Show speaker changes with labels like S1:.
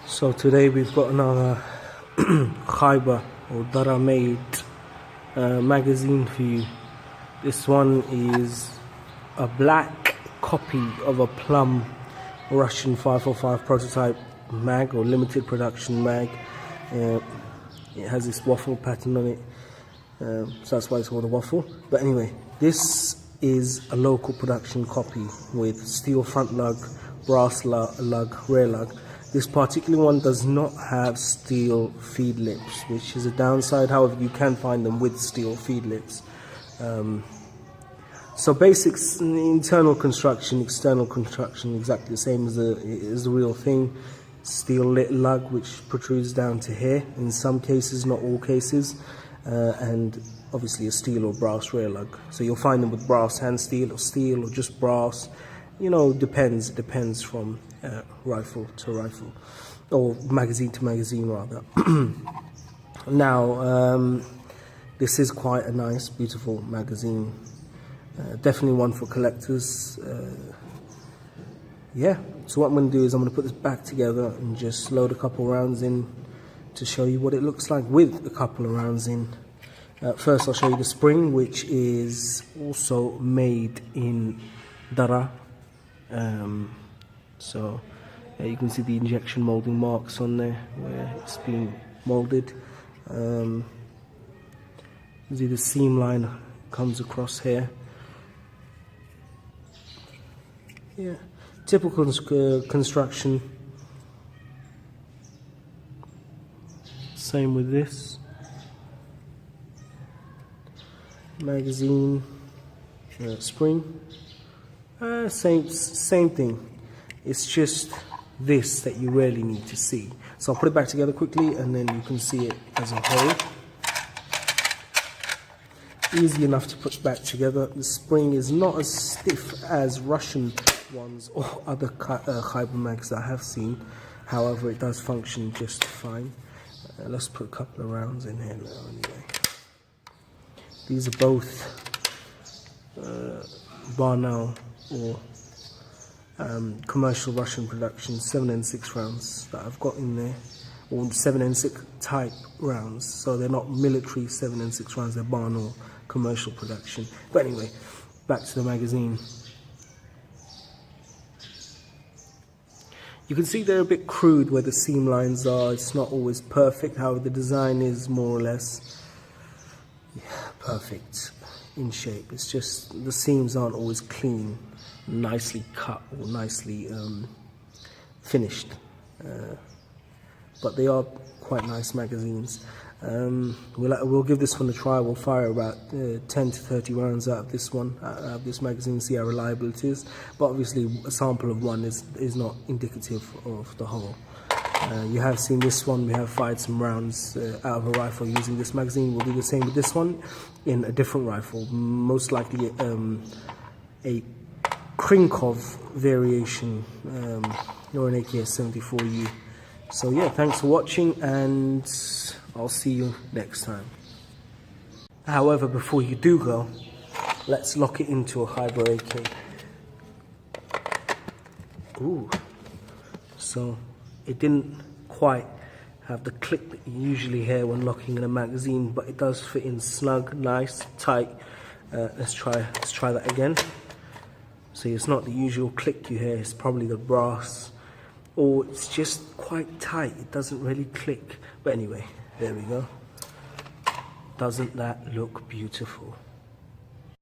S1: So today we've got another Khyber or Darra made magazine for you. This one is a black copy of a Plum Russian 545 prototype mag or limited production mag. It has this waffle pattern on it, so that's why it's called a waffle. But anyway, this is a local production copy with steel front lug, brass lug, rear lug. This particular one does not have steel feed lips, which is a downside. However, you can find them with steel feed lips. So basics, internal construction, external construction, exactly the same as the real thing. Steel lit lug which protrudes down to here in some cases, not all cases, and obviously a steel or brass rear lug. So you'll find them with brass and steel or just brass. You know, depends from rifle to rifle, or magazine to magazine rather. Now, this is quite a nice, beautiful magazine. Definitely one for collectors. Yeah, so what I'm going to do is I'm going to put this back together and just load a couple rounds in to show you what it looks like with a couple of rounds in. First I'll show you the spring, which is also made in Darra. So you can see the injection molding marks on there where it's been molded. You see the seam line comes across here. Yeah, typical construction. Same with this magazine, spring. Same thing. It's just this that you really need to see. So I'll put it back together quickly and then you can see it as a whole. Easy enough to put back together. The spring is not as stiff as Russian ones or other Khyber mags that I have seen. However, it does function just fine. Let's put a couple of rounds in here now anyway. These are both Barnell or commercial Russian production 7N6 rounds that I've got in there, or 7N6 type rounds. So they're not military 7N6 rounds, they're Barnell commercial production. But anyway, back to the magazine. You can see they're a bit crude where the seam lines are. It's not always perfect. However, the design is more or less perfect in shape. It's just the seams aren't always clean, nicely cut or nicely finished, but they are quite nice magazines. We'll give this one a try. We'll fire about 10 to 30 rounds out of this one, out of this magazine, see how reliable it is. But obviously a sample of one is not indicative of the whole. You have seen this one, we have fired some rounds out of a rifle using this magazine. We'll do the same with this one in a different rifle, most likely a Kalakov variation, or an AKS-74U. So yeah, thanks for watching and I'll see you next time. However, before you do go, let's lock it into a Khyber AK. Ooh, so it didn't quite have the click that you usually hear when locking in a magazine, but it does fit in snug, nice, tight. Let's try that again. See, it's not the usual click you hear, it's probably the brass, or it's just quite tight, it doesn't really click. But anyway, there we go. Doesn't that look beautiful?